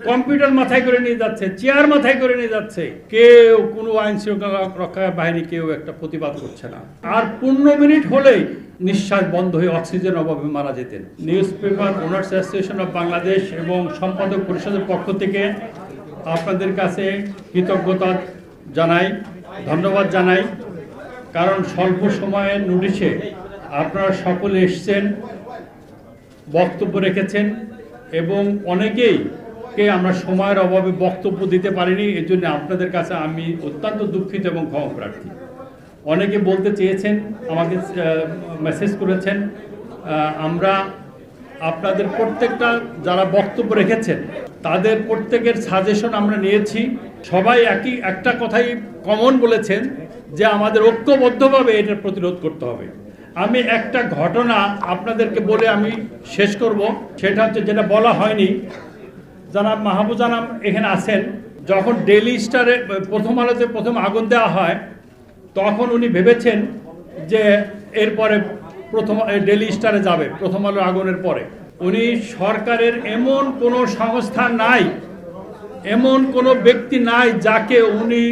Computer মাথায় করে নিয়ে যাচ্ছে, চেয়ার মাথায় করে নিয়ে যাচ্ছে, কেউ কোনো আইন শৃঙ্খলা রক্ষা বাহিনী কেউ একটা প্রতিবাদ করছে না। আর 15 মিনিট হলেই নিঃশ্বাস বন্ধ হয়ে অক্সিজেন অভাবে মারা যেতেন। News paper owners association of Bangladesh এবং সম্পাদক পরিষদের পক্ষ থেকে আপনাদের কাছে কৃতজ্ঞতা জানাই, ধন্যবাদ জানাই। কারণ স্বল্প সময়ের নোটিশে আপনারা সকলে এসছেন, বক্তব্য রেখেছেন এবং অনেকেই আমরা সময়ের অভাবে বক্তব্য দিতে পারিনি। এর জন্য আপনাদের কাছে আমি অত্যন্ত দুঃখিত এবং ক্ষমা প্রার্থী। অনেকে বলতে চেয়েছেন, আমাকে মেসেজ করেছেন, আমরা আপনাদের প্রত্যেকটা যারা বক্তব্য রেখেছেন তাদের প্রত্যেকের সাজেশন আমরা নিয়েছি। সবাই একটা কথাই কমন বলেছেন যে আমাদের ঐক্যবদ্ধভাবে এটা প্রতিরোধ করতে হবে। আমি একটা ঘটনা আপনাদেরকে বলে আমি শেষ করব। সেটা হচ্ছে, যেটা বলা হয়নি, জনাব মাহবুজ আনাম এখানে আছেন। যখন ডেইলি স্টারে প্রথম আলোতে প্রথম আগুন দেওয়া হয়, তখন উনি ভেবেছেন যে এরপরে প্রথম ডেইলি স্টারে যাবে প্রথম আলো আগুনের পরে। উনি সরকারের এমন কোনো সংস্থা নাই, এমন কোনো ব্যক্তি নাই যাকে উনি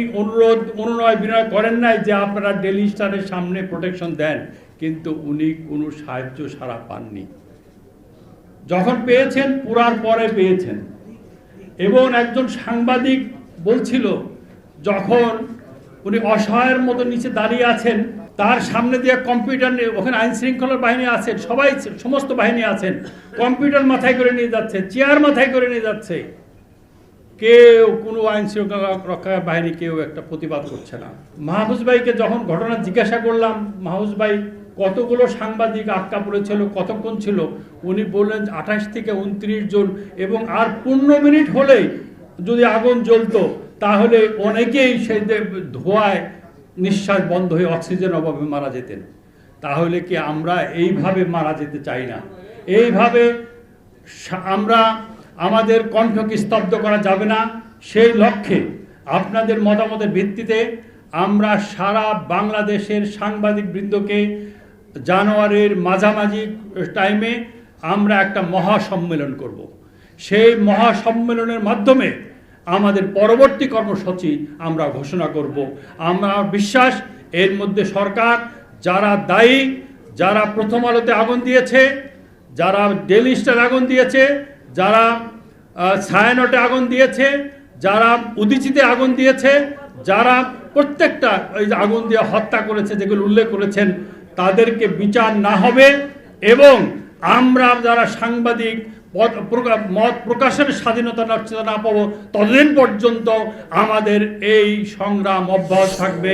অনুনয় বিনয় করেন নাই যে আপনারা ডেইলি স্টারের সামনে প্রোটেকশন দেন, কিন্তু উনি কোনো সাহায্য সাড়া পাননি। যখন পেয়েছেন পুরার পরে পেয়েছেন। এবং একজন সাংবাদিক বলছিল, যখন উনি অসহায়ের মতো নিচে দাঁড়িয়ে আছেন, তার সামনে দিয়ে কম্পিউটার, ওখানে আইন শৃঙ্খলার বাহিনী আছেন, সবাই সমস্ত বাহিনী আছেন, কম্পিউটার মাথায় করে নিয়ে যাচ্ছে, চেয়ার মাথায় করে নিয়ে যাচ্ছে, কেউ কোনো আইন শৃঙ্খলা রক্ষা বাহিনী কেউ একটা প্রতিবাদ করছে না। মাহফুজ ভাইকে যখন ঘটনা জিজ্ঞাসা করলাম, মাহফুজ ভাই কতগুলো সাংবাদিক আটকা পড়েছিল, কতক্ষণ ছিল, উনি বললেন 28 থেকে 29 জন, এবং আর 15 মিনিট হলেই যদি আগুন জ্বলতো তাহলে অনেকেই সেই ধোঁয়ায় নিঃশ্বাস বন্ধ হয়ে অক্সিজেন অভাবে মারা যেতেন। তাহলে কি আমরা এইভাবে মারা যেতে চাই না? এইভাবে আমরা আমাদের কণ্ঠকে স্তব্ধ করা যাবে না। সেই লক্ষ্যে আপনাদের মতামতের ভিত্তিতে আমরা সারা বাংলাদেশের সাংবাদিক বৃন্দকে জানুয়ারির মাঝামাঝি টাইমে আমরা একটা মহাসম্মেলন করব। সেই মহাসম্মেলনের মাধ্যমে আমাদের পরবর্তী কর্মসূচি আমরা ঘোষণা করব। আমরা বিশ্বাস, এর মধ্যে সরকার, যারা দায়ী, যারা প্রথম আলোতে আগুন দিয়েছে, যারা ডেইলি স্টার আগুন দিয়েছে, যারা ছায়ানটে আগুন দিয়েছে, যারা উদীচিতে আগুন দিয়েছে, যারা প্রত্যেকটা ওই আগুন দিয়ে হত্যা করেছে, যেগুলো উল্লেখ করেছেন, তাদেরকে বিচার না হবে। এবং আমরা যারা সাংবাদিক মত প্রকাশের স্বাধীনতা না পাবো, ততদিন পর্যন্ত আমাদের এই সংগ্রাম অব্যাহত থাকবে।